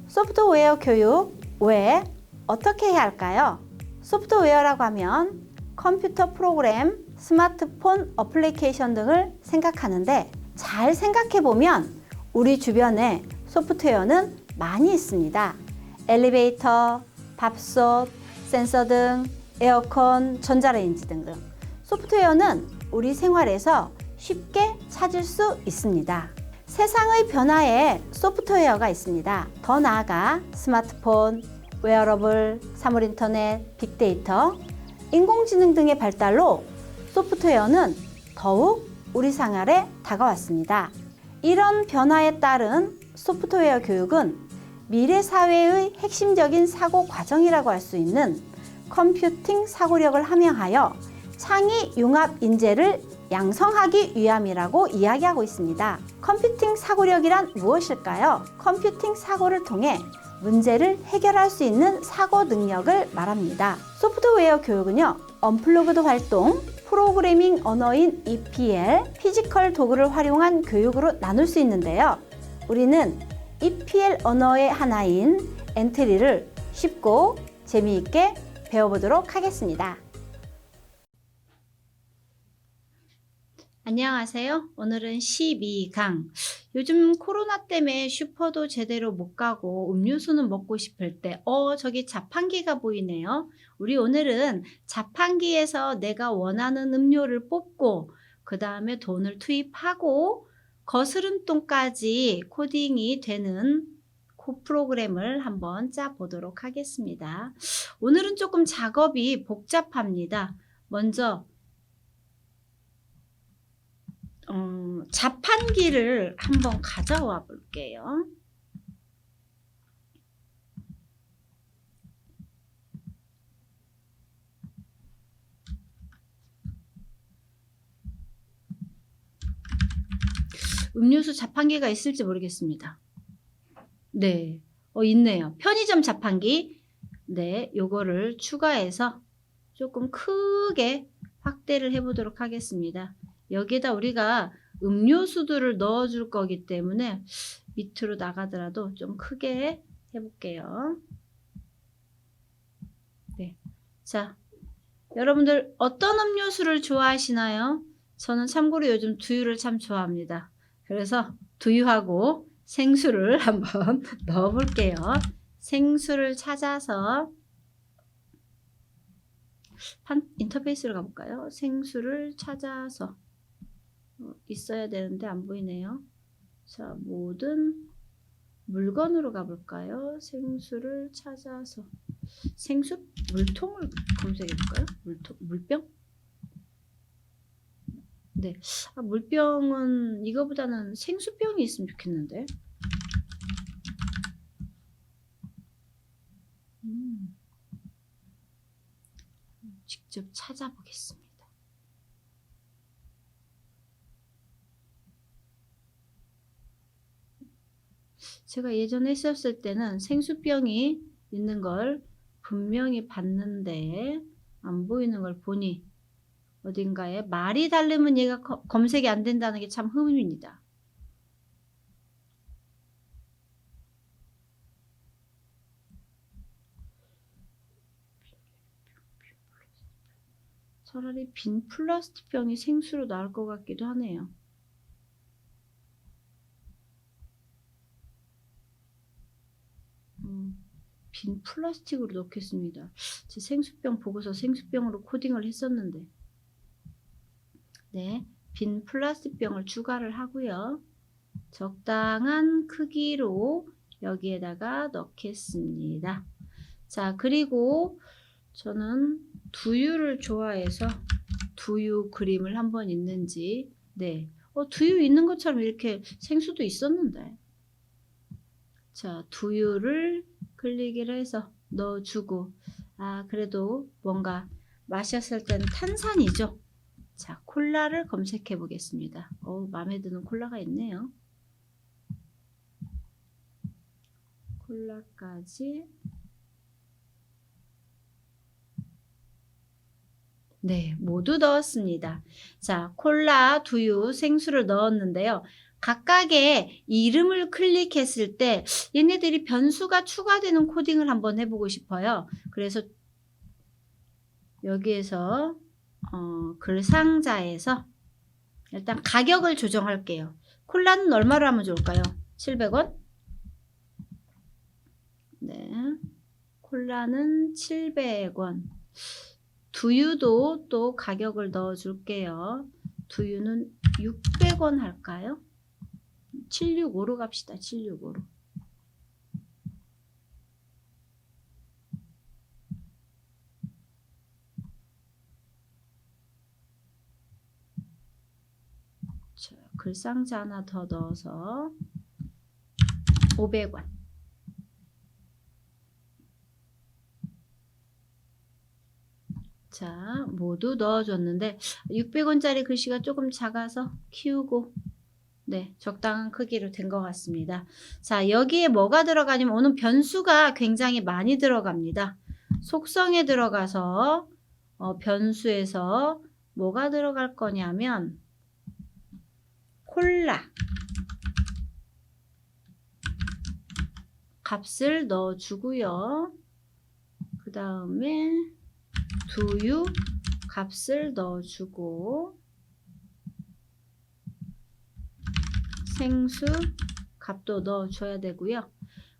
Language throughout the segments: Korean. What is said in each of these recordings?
소프트웨어 교육 왜 어떻게 해야 할까요? 소프트웨어라고 하면 컴퓨터 프로그램, 스마트폰 어플리케이션 등을 생각하는데 잘 생각해 보면 우리 주변에 소프트웨어는 많이 있습니다. 엘리베이터, 밥솥, 센서 등, 에어컨, 전자레인지 등등. 소프트웨어는 우리 생활에서 쉽게 찾을 수 있습니다. 세상의 변화에 소프트웨어가 있습니다. 더 나아가 스마트폰, 웨어러블, 사물 인터넷, 빅데이터, 인공지능 등의 발달로 소프트웨어는 더욱 우리 생활에 다가왔습니다. 이런 변화에 따른 소프트웨어 교육은 미래 사회의 핵심적인 사고 과정이라고 할 수 있는 컴퓨팅 사고력을 함양하여 창의 융합 인재를 양성하기 위함이라고 이야기하고 있습니다. 컴퓨팅 사고력이란 무엇일까요? 컴퓨팅 사고를 통해 문제를 해결할 수 있는 사고 능력을 말합니다. 소프트웨어 교육은요, 언플러그드 활동, 프로그래밍 언어인 EPL, 피지컬 도구를 활용한 교육으로 나눌 수 있는데요. 우리는 EPL 언어의 하나인 엔트리를 쉽고 재미있게 배워보도록 하겠습니다. 안녕하세요. 오늘은 12강. 요즘 코로나 때문에 슈퍼도 제대로 못 가고 음료수는 먹고 싶을 때 저기 자판기가 보이네요. 우리 오늘은 자판기에서 내가 원하는 음료를 뽑고 그 다음에 돈을 투입하고 거스름돈까지 코딩이 되는 프로그램을 한번 짜보도록 하겠습니다. 오늘은 조금 작업이 복잡합니다. 먼저 자판기를 한번 가져와 볼게요. 음료수 자판기가 있을지 모르겠습니다. 네, 있네요. 편의점 자판기. 네, 요거를 추가해서 조금 크게 확대를 해보도록 하겠습니다. 여기에다 우리가 음료수들을 넣어줄 거기 때문에 밑으로 나가더라도 좀 크게 해볼게요. 네, 자, 여러분들 어떤 음료수를 좋아하시나요? 저는 참고로 요즘 두유를 참 좋아합니다. 그래서 두유하고 생수를 한번 넣어볼게요. 생수를 찾아서 인터페이스로 가볼까요? 생수를 찾아서 있어야 되는데 안 보이네요. 자, 모든 물건으로 가볼까요? 생수를 찾아서 생수? 물통을 검색해볼까요? 물병? 네, 물병은 이거보다는 생수병이 있으면 좋겠는데. 직접 찾아보겠습니다. 제가 예전에 했었을 때는 생수병이 있는 걸 분명히 봤는데 안 보이는 걸 보니 어딘가에 말이 다르면 얘가 검색이 안 된다는 게 참 흠입니다. 차라리 빈 플라스틱 병이 생수로 나올 것 같기도 하네요. 빈 플라스틱으로 넣겠습니다. 제 생수병 보고서 생수병으로 코딩을 했었는데. 네, 빈 플라스틱 병을 추가를 하고요. 적당한 크기로 여기에다가 넣겠습니다. 자, 그리고 저는 두유를 좋아해서 두유 그림을 한번 있는지, 네, 두유 있는 것처럼 이렇게 생수도 있었는데. 자, 두유를 클릭을 해서 넣어주고, 그래도 뭔가 마셨을 때는 탄산이죠. 자, 콜라를 검색해 보겠습니다. 마음에 드는 콜라가 있네요. 콜라까지 네, 모두 넣었습니다. 자, 콜라, 두유, 생수를 넣었는데요. 각각의 이름을 클릭했을 때 얘네들이 변수가 추가되는 코딩을 한번 해보고 싶어요. 그래서 여기에서 글 상자에서 일단 가격을 조정할게요. 콜라는 얼마로 하면 좋을까요? 700원? 네, 콜라는 700원. 두유도 또 가격을 넣어 줄게요. 두유는 600원 할까요? 765로 갑시다. 765로. 자, 글상자 하나 더 넣어서 500원. 자, 모두 넣어줬는데 600원짜리 글씨가 조금 작아서 키우고 네, 적당한 크기로 된 것 같습니다. 자, 여기에 뭐가 들어가냐면 오늘 변수가 굉장히 많이 들어갑니다. 속성에 들어가서 변수에서 뭐가 들어갈 거냐면 콜라 값을 넣어주고요. 그 다음에 두유 값을 넣어주고 생수 값도 넣어줘야 되고요.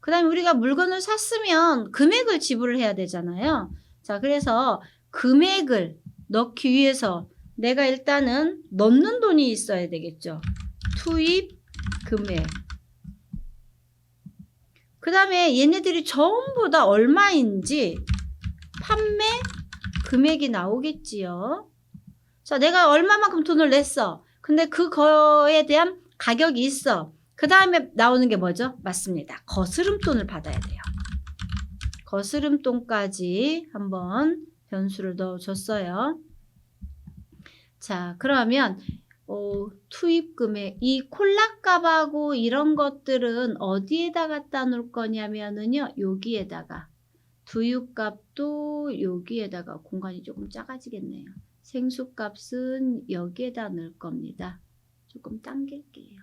그 다음에 우리가 물건을 샀으면 금액을 지불을 해야 되잖아요. 자, 그래서 금액을 넣기 위해서 내가 일단은 넣는 돈이 있어야 되겠죠. 투입 금액. 그 다음에 얘네들이 전부 다 얼마인지 판매 금액이 나오겠지요. 자, 내가 얼마만큼 돈을 냈어. 근데 그거에 대한 가격이 있어. 그 다음에 나오는 게 뭐죠? 맞습니다. 거스름돈을 받아야 돼요. 거스름돈까지 한번 변수를 넣어줬어요. 자, 그러면 투입금액, 이 콜라값하고 이런 것들은 어디에다 갖다 놓을 거냐면은요, 여기에다가 두유값도 여기에다가 공간이 조금 작아지겠네요. 생수값은 여기에다 넣을 겁니다. 조금 당길게요.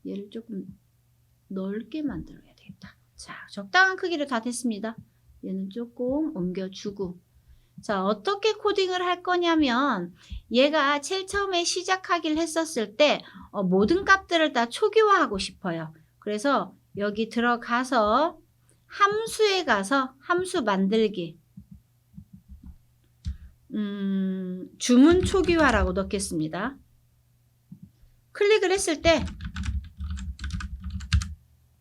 얘를 조금 넓게 만들어야 되겠다. 자, 적당한 크기로 다 됐습니다. 얘는 조금 옮겨주고. 자, 어떻게 코딩을 할 거냐면 얘가 제일 처음에 시작하기를 했었을 때 모든 값들을 다 초기화하고 싶어요. 그래서 여기 들어가서 함수에 가서 함수 만들기 주문 초기화라고 넣겠습니다. 클릭을 했을 때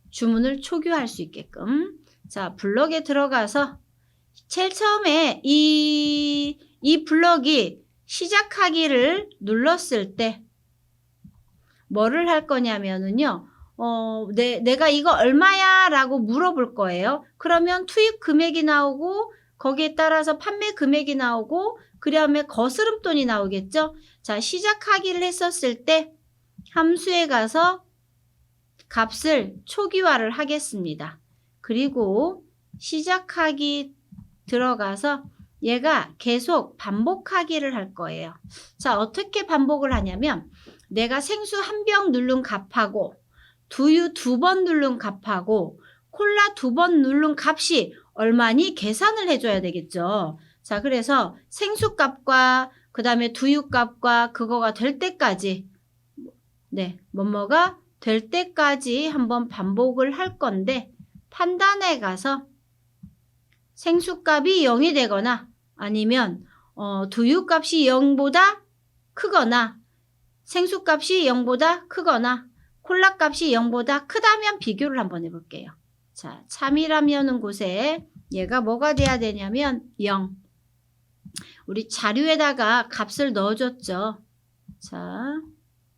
주문을 초기화할 수 있게끔 자, 블럭에 들어가서 제일 처음에 이 블럭이 시작하기를 눌렀을 때 뭐를 할 거냐면은요. 내가 이거 얼마야? 라고 물어볼 거예요. 그러면 투입 금액이 나오고 거기에 따라서 판매 금액이 나오고 그 다음에 거스름돈이 나오겠죠. 자, 시작하기를 했었을 때 함수에 가서 값을 초기화를 하겠습니다. 그리고 시작하기 들어가서 얘가 계속 반복하기를 할 거예요. 자, 어떻게 반복을 하냐면 내가 생수 한 병 누른 값하고 두유 2번 누른 값하고 콜라 2번 누른 값이 얼마니 계산을 해줘야 되겠죠. 자, 그래서 생수 값과 그 다음에 두유 값과 그거가 될 때까지 네, 뭐뭐가 될 때까지 한번 반복을 할 건데 판단에 가서 생수값이 0이 되거나 아니면 두유값이 0보다 크거나 생수값이 0보다 크거나 콜라값이 0보다 크다면 비교를 한번 해볼게요. 자, 참이라면은 곳에 얘가 뭐가 돼야 되냐면 0. 우리 자료에다가 값을 넣어줬죠. 자,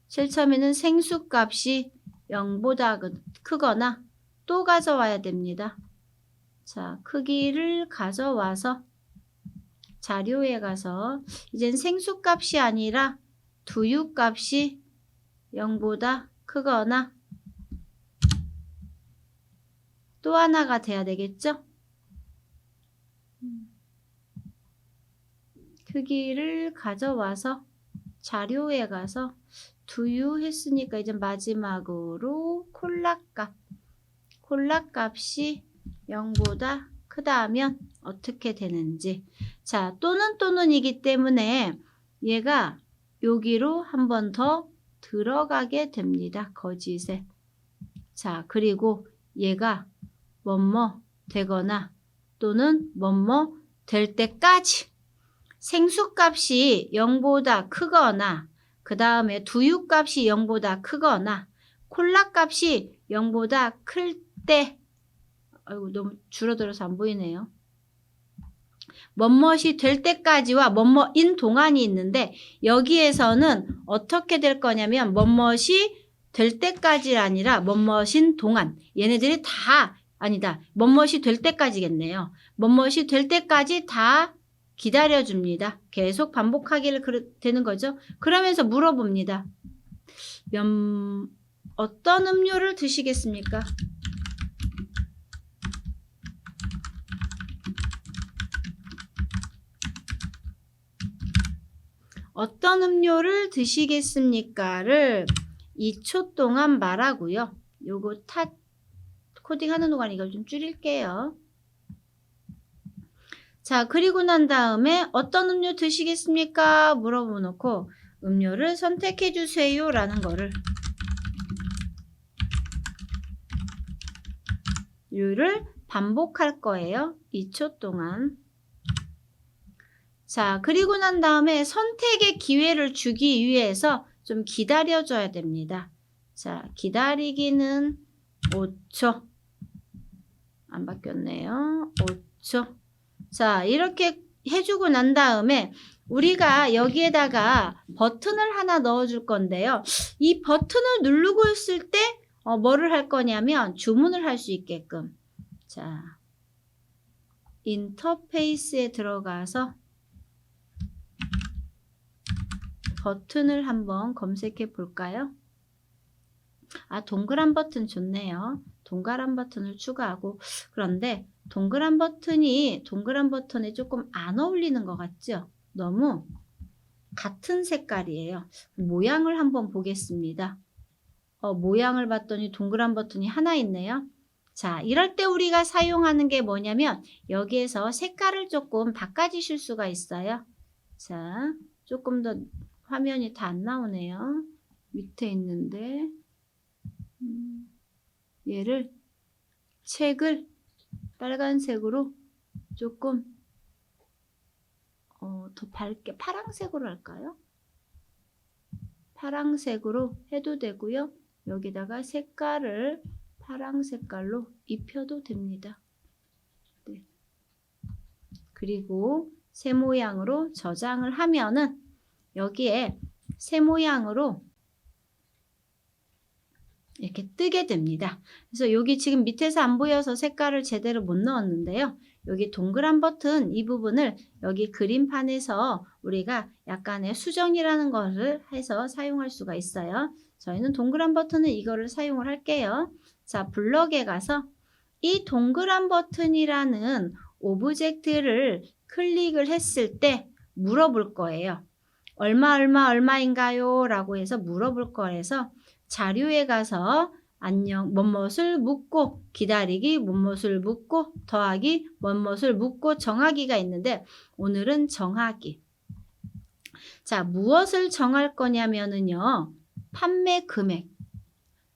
제일 처음에는 생수값이 0보다 크거나 또 가져와야 됩니다. 자, 크기를 가져와서 자료에 가서 이젠 생수값이 아니라 두유값이 0보다 크거나 또 하나가 돼야 되겠죠? 크기를 가져와서 자료에 가서 두유 했으니까 이제 마지막으로 콜라값이 0보다 크다면 어떻게 되는지. 자, 또는이기 때문에 얘가 여기로 한 번 더 들어가게 됩니다. 거짓에. 자, 그리고 얘가 뭐뭐 되거나 또는 뭐뭐 될 때까지 생수값이 0보다 크거나 그 다음에 두유값이 0보다 크거나 콜라값이 0보다 클 때, 아이고 너무 줄어들어서 안 보이네요. 뭐뭇이 될 때까지와 뭐뭇인 동안이 있는데 여기에서는 어떻게 될 거냐면 뭐뭇이 될 때까지 아니라 뭐뭇인 동안, 얘네들이 다 아니다. 뭐뭇이 될 때까지겠네요. 뭐뭇이 될 때까지 다 기다려줍니다. 계속 반복하기를 되는 거죠. 그러면서 물어봅니다. 어떤 음료를 드시겠습니까? 어떤 음료를 드시겠습니까를 2초 동안 말하고요. 요거 코딩하는 동안 이걸 좀 줄일게요. 자, 그리고 난 다음에 어떤 음료 드시겠습니까? 물어보놓고 음료를 선택해 주세요 라는 거를 를 반복할 거예요. 2초 동안. 자, 그리고 난 다음에 선택의 기회를 주기 위해서 좀 기다려줘야 됩니다. 자, 기다리기는 5초. 안 바뀌었네요. 5초. 자, 이렇게 해주고 난 다음에 우리가 여기에다가 버튼을 하나 넣어줄 건데요. 이 버튼을 누르고 있을 때 뭐를 할 거냐면 주문을 할 수 있게끔. 자, 인터페이스에 들어가서 버튼을 한번 검색해 볼까요? 아, 동그란 버튼 좋네요. 동그란 버튼을 추가하고. 그런데 동그란 버튼에 조금 안 어울리는 것 같죠? 너무 같은 색깔이에요. 모양을 한번 보겠습니다. 모양을 봤더니 동그란 버튼이 하나 있네요. 자, 이럴 때 우리가 사용하는 게 뭐냐면 여기에서 색깔을 조금 바꿔주실 수가 있어요. 자, 조금 더 화면이 다 안 나오네요. 밑에 있는데 얘를 책을 빨간색으로 조금 더 밝게 파란색으로 할까요? 파란색으로 해도 되고요. 여기다가 색깔을 파란 색깔로 입혀도 됩니다. 네. 그리고 새 모양으로 저장을 하면은 여기에 새 모양으로 이렇게 뜨게 됩니다. 그래서 여기 지금 밑에서 안 보여서 색깔을 제대로 못 넣었는데요. 여기 동그란 버튼 이 부분을 여기 그림판에서 우리가 약간의 수정이라는 것을 해서 사용할 수가 있어요. 저희는 동그란 버튼은 이거를 사용을 할게요. 자, 블럭에 가서 이 동그란 버튼이라는 오브젝트를 클릭을 했을 때 물어볼 거예요. 얼마인가요? 라고 해서 물어볼 거라서 자료에 가서 안녕 뭐뭇을 묻고 기다리기 뭐뭇을 묻고 더하기 뭐뭇을 묻고 정하기가 있는데 오늘은 정하기. 자, 무엇을 정할 거냐면은요. 판매 금액.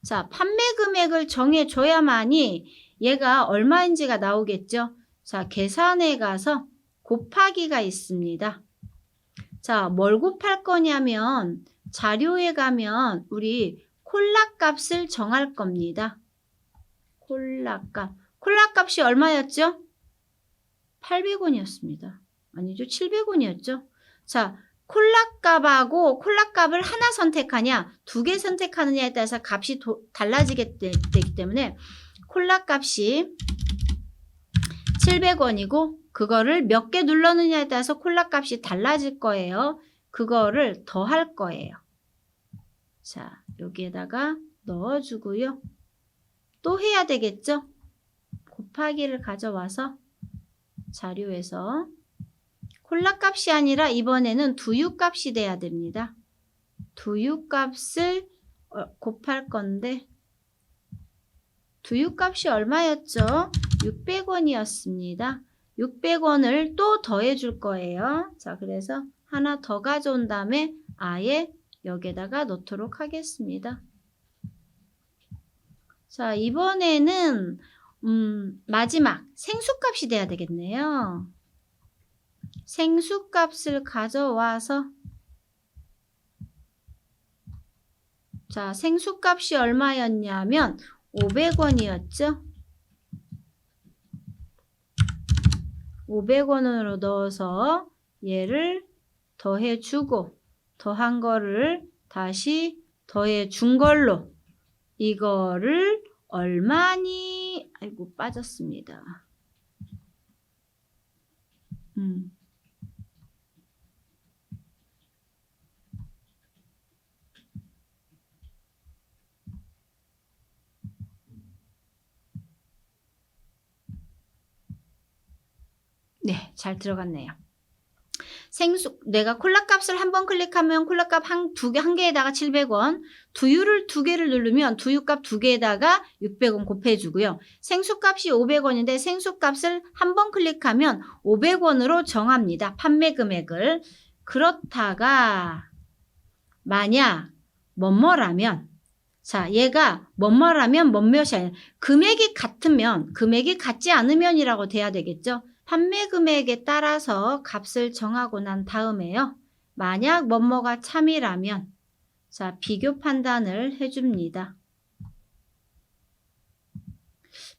자, 판매 금액을 정해줘야만이 얘가 얼마인지가 나오겠죠. 자, 계산에 가서 곱하기가 있습니다. 자, 뭘 곱할 거냐면 자료에 가면 우리 콜라 값을 정할 겁니다. 콜라 값이 얼마였죠? 800원이었습니다. 아니죠. 700원이었죠. 자, 콜라 값하고 콜라 값을 하나 선택하냐, 두 개 선택하느냐에 따라서 값이 달라지게 되기 때문에 콜라 값이 700원이고 그거를 몇 개 눌렀느냐에 따라서 콜라 값이 달라질 거예요. 그거를 더할 거예요. 자, 여기에다가 넣어주고요. 또 해야 되겠죠? 곱하기를 가져와서 자료에서 콜라 값이 아니라 이번에는 두유 값이 돼야 됩니다. 두유 값을 곱할 건데 두유 값이 얼마였죠? 600원이었습니다. 600원을 또 더해 줄 거예요. 자, 그래서 하나 더 가져온 다음에 아예 여기에다가 넣도록 하겠습니다. 자, 이번에는 마지막 생수값이 돼야 되겠네요. 생수값을 가져와서 자, 생수값이 얼마였냐면 500원이었죠. 500원으로 넣어서 얘를 더해주고 더한 거를 다시 더해준 걸로 이거를 얼마니? 아이고 빠졌습니다. 네, 잘 들어갔네요. 생수, 내가 콜라 값을 한번 클릭하면 콜라 값 한 개에다가 700원, 두유를 2개를 누르면 두유 값 2개에다가 600원 곱해주고요. 생수 값이 500원인데 생수 값을 한번 클릭하면 500원으로 정합니다. 판매 금액을. 그렇다가 만약 뭐뭐라면 자, 얘가 뭐뭐라면 뭐몇이 아니라 금액이 같으면 금액이 같지 않으면이라고 돼야 되겠죠. 판매 금액에 따라서 값을 정하고 난 다음에요. 만약 뭐뭐가 참이라면 자, 비교 판단을 해줍니다.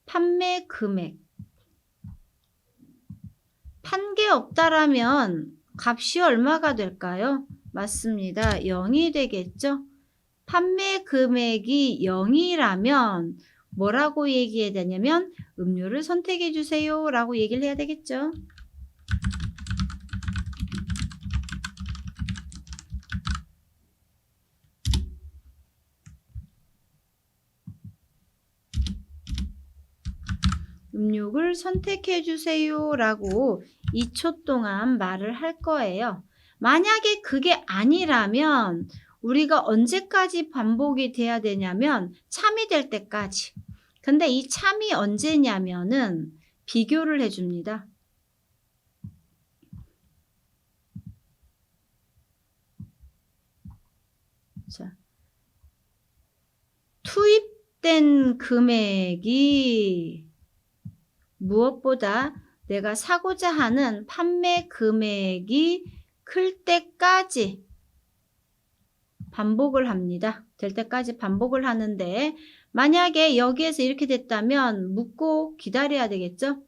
판매 금액 판 게 없다라면 값이 얼마가 될까요? 맞습니다. 0이 되겠죠. 판매 금액이 0이라면 뭐라고 얘기해야 되냐면 음료를 선택해 주세요 라고 얘기를 해야 되겠죠. 음료를 선택해 주세요 라고 2초 동안 말을 할 거예요. 만약에 그게 아니라면 우리가 언제까지 반복이 돼야 되냐면 참이 될 때까지. 근데 이 참이 언제냐면은 비교를 해줍니다. 자, 투입된 금액이 무엇보다 내가 사고자 하는 판매 금액이 클 때까지 반복을 합니다. 될 때까지 반복을 하는데 만약에 여기에서 이렇게 됐다면 묻고 기다려야 되겠죠?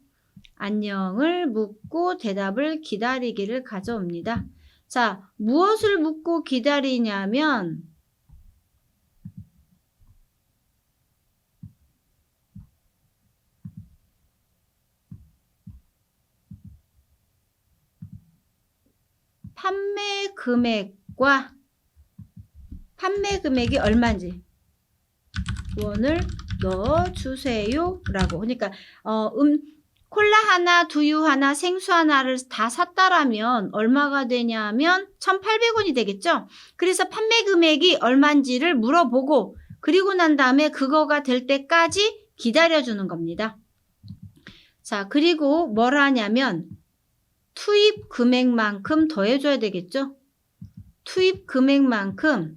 안녕을 묻고 대답을 기다리기를 가져옵니다. 자, 무엇을 묻고 기다리냐면 판매 금액과 판매 금액이 얼마인지 원을 넣어주세요 라고. 그러니까 콜라 하나, 두유 하나, 생수 하나를 다 샀다라면 얼마가 되냐면 1,800원이 되겠죠. 그래서 판매 금액이 얼마인지를 물어보고 그리고 난 다음에 그거가 될 때까지 기다려주는 겁니다. 자, 그리고 뭘 하냐면 투입 금액만큼 더해줘야 되겠죠. 투입 금액만큼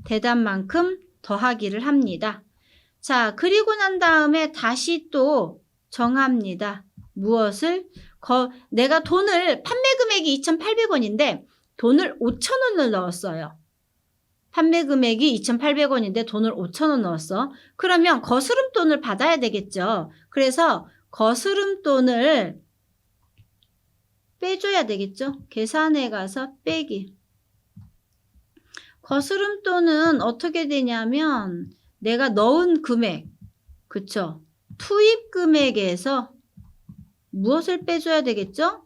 대답만큼 더하기를 합니다. 자, 그리고 난 다음에 다시 또 정합니다. 무엇을? 내가 돈을 판매 금액이 2,800원인데 돈을 5,000원을 넣었어요. 판매 금액이 2,800원인데 돈을 5,000원 넣었어. 그러면 거스름돈을 받아야 되겠죠. 그래서 거스름돈을 빼줘야 되겠죠. 계산해 가서 빼기. 거스름돈은 어떻게 되냐면 내가 넣은 금액, 그쵸? 투입 금액에서 무엇을 빼줘야 되겠죠?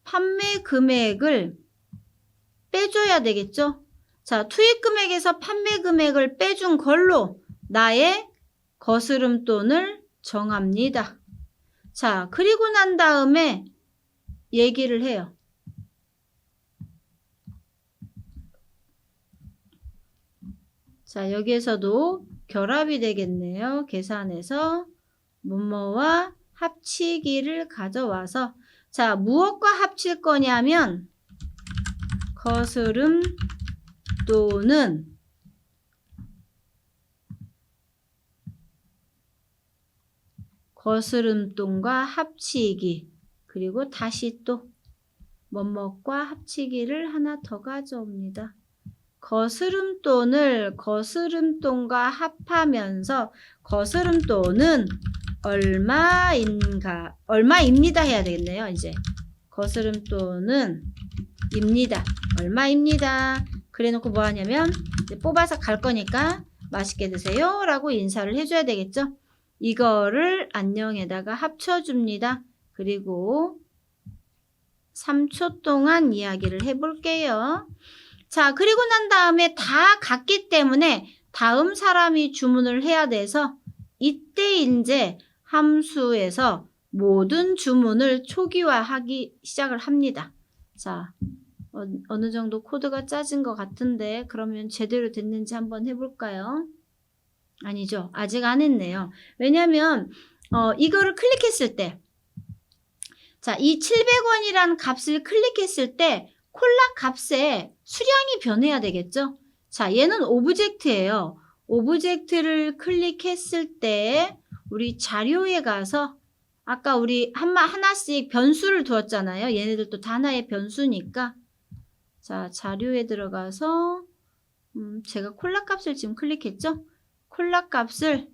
판매 금액을 빼줘야 되겠죠? 자, 투입 금액에서 판매 금액을 빼준 걸로 나의 거스름돈을 정합니다. 자, 그리고 난 다음에 얘기를 해요. 자, 여기에서도 결합이 되겠네요. 계산해서 뭐뭐와 합치기를 가져와서, 자, 무엇과 합칠 거냐면 거스름 또는 거스름돈과 합치기, 그리고 다시 또 뭐뭐과 합치기를 하나 더 가져옵니다. 거스름돈을 거스름돈과 합하면서 거스름돈은 얼마입니다 해야 되겠네요. 이제 거스름돈은 입니다. 얼마입니다. 그래 놓고 뭐 하냐면 이제 뽑아서 갈 거니까 맛있게 드세요 라고 인사를 해줘야 되겠죠. 이거를 안녕에다가 합쳐줍니다. 그리고 3초 동안 이야기를 해볼게요. 자, 그리고 난 다음에 다 갔기 때문에 다음 사람이 주문을 해야 돼서 이때 이제 함수에서 모든 주문을 초기화하기 시작을 합니다. 자, 어느 정도 코드가 짜진 것 같은데 그러면 제대로 됐는지 한번 해볼까요? 아니죠. 아직 안 했네요. 왜냐면 이거를 클릭했을 때, 자, 이 700원이라는 값을 클릭했을 때 콜라 값에 수량이 변해야 되겠죠? 자, 얘는 오브젝트예요. 오브젝트를 클릭했을 때 우리 자료에 가서 아까 우리 하나씩 변수를 두었잖아요. 얘네들도 다 하나의 변수니까. 자, 자료에 들어가서 제가 콜라 값을 지금 클릭했죠? 콜라 값을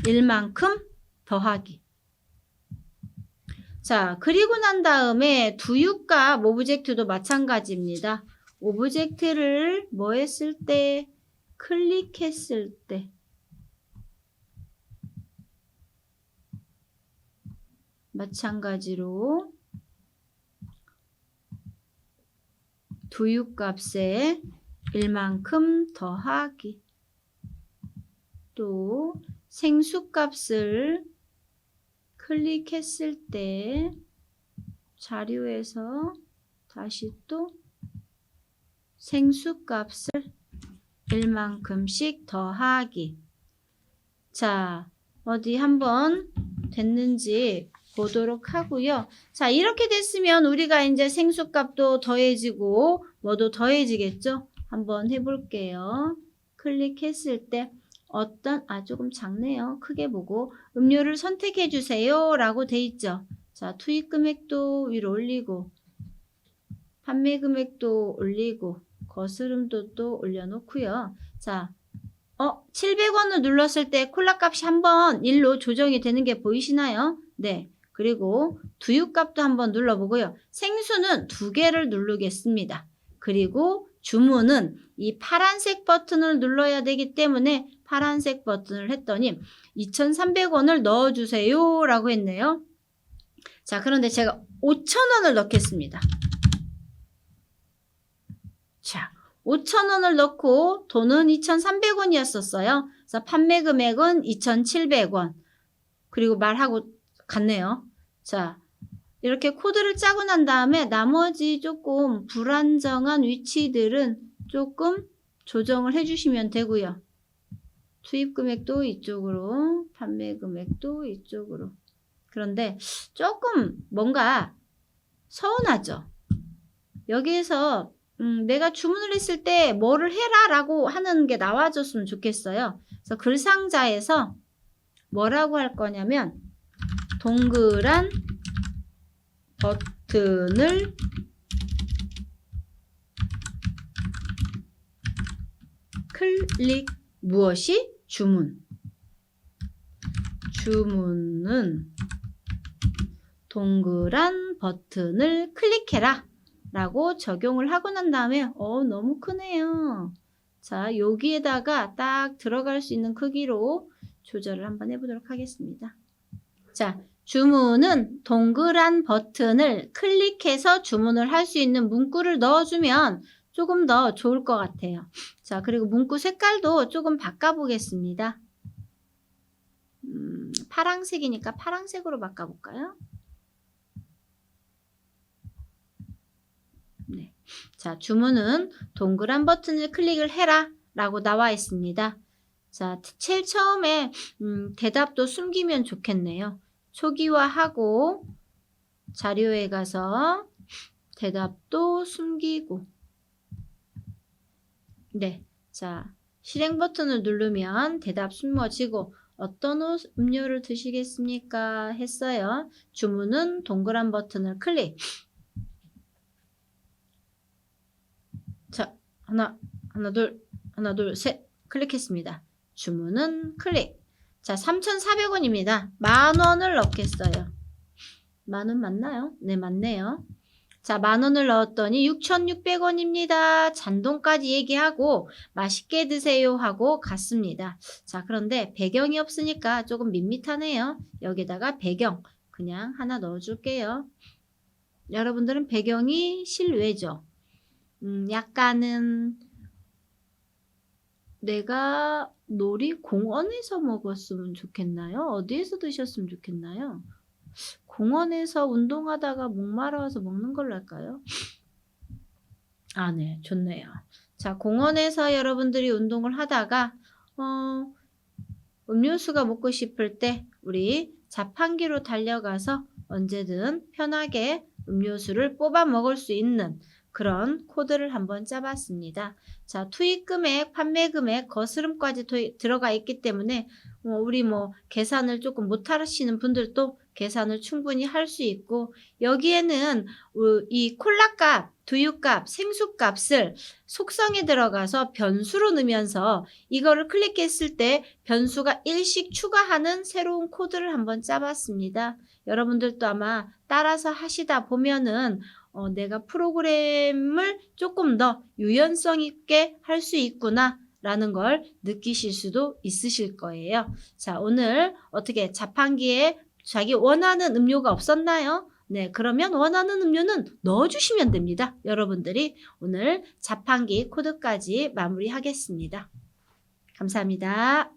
1만큼 더하기. 자, 그리고 난 다음에 두유값 오브젝트도 마찬가지입니다. 오브젝트를 뭐 했을 때? 클릭했을 때. 마찬가지로 두유값에 1만큼 더하기. 또 생수값을 클릭했을 때 자료에서 다시 또 생수값을 1만큼씩 더하기. 자, 어디 한번 됐는지 보도록 하고요. 자, 이렇게 됐으면 우리가 이제 생수값도 더해지고 뭐도 더해지겠죠? 한번 해볼게요. 클릭했을 때 조금 작네요. 크게 보고 음료를 선택해 주세요 라고 돼 있죠. 자, 투입 금액도 위로 올리고 판매 금액도 올리고 거스름도 또 올려놓고요. 자, 700원을 눌렀을 때 콜라 값이 한번 1로 조정이 되는 게 보이시나요? 네. 그리고 두유값도 한번 눌러보고요. 생수는 2개를 누르겠습니다. 그리고 주문은 이 파란색 버튼을 눌러야 되기 때문에 파란색 버튼을 했더니 2,300원을 넣어주세요 라고 했네요. 자, 그런데 제가 5,000원을 넣겠습니다. 자, 5,000원을 넣고 돈은 2,300원이었었어요. 그래서 판매 금액은 2,700원. 그리고 말하고 갔네요. 자, 이렇게 코드를 짜고 난 다음에 나머지 조금 불안정한 위치들은 조금 조정을 해주시면 되고요. 투입 금액도 이쪽으로, 판매 금액도 이쪽으로. 그런데 조금 뭔가 서운하죠. 여기에서 내가 주문을 했을 때 뭐를 해라 라고 하는 게 나와줬으면 좋겠어요. 그래서 글상자에서 뭐라고 할 거냐면 동그란 버튼을 클릭. 무엇이? 주문. 주문은 동그란 버튼을 클릭해라 라고 적용을 하고 난 다음에 너무 크네요. 자, 여기에다가 딱 들어갈 수 있는 크기로 조절을 한번 해보도록 하겠습니다. 자, 주문은 동그란 버튼을 클릭해서 주문을 할 수 있는 문구를 넣어주면 조금 더 좋을 것 같아요. 자, 그리고 문구 색깔도 조금 바꿔보겠습니다. 파란색이니까 파란색으로 바꿔볼까요? 자, 주문은 동그란 버튼을 클릭을 해라 라고 나와 있습니다. 자, 제일 처음에 대답도 숨기면 좋겠네요. 초기화하고 자료에 가서 대답도 숨기고. 네, 자, 실행 버튼을 누르면 대답 숨어지고 어떤 음료를 드시겠습니까? 했어요. 주문은 동그란 버튼을 클릭. 자, 하나, 둘, 셋. 클릭했습니다. 주문은 클릭. 자, 3,400원입니다. 10,000원을 넣겠어요. 10,000원 맞나요? 네, 맞네요. 자, 10,000원을 넣었더니 6,600원입니다. 잔돈까지 얘기하고 맛있게 드세요 하고 갔습니다. 자, 그런데 배경이 없으니까 조금 밋밋하네요. 여기다가 배경 그냥 하나 넣어줄게요. 여러분들은 배경이 실외죠. 약간은 내가 놀이공원에서 먹었으면 좋겠나요? 어디에서 드셨으면 좋겠나요? 공원에서 운동하다가 목마르어서 먹는 걸로 할까요? 아, 네, 좋네요. 자, 공원에서 여러분들이 운동을 하다가 음료수가 먹고 싶을 때 우리 자판기로 달려가서 언제든 편하게 음료수를 뽑아 먹을 수 있는 그런 코드를 한번 짜봤습니다. 자, 투입 금액, 판매 금액, 거스름까지 들어가 있기 때문에 우리 계산을 조금 못 하시는 분들도 계산을 충분히 할 수 있고, 여기에는 이 콜라값, 두유값, 생수값을 속성에 들어가서 변수로 넣으면서 이거를 클릭했을 때 변수가 1씩 추가하는 새로운 코드를 한번 짜봤습니다. 여러분들도 아마 따라서 하시다 보면은 내가 프로그램을 조금 더 유연성 있게 할 수 있구나 라는 걸 느끼실 수도 있으실 거예요. 자, 오늘 어떻게 자판기에 자기 원하는 음료가 없었나요? 네, 그러면 원하는 음료는 넣어주시면 됩니다. 여러분들이 오늘 자판기 코드까지 마무리하겠습니다. 감사합니다.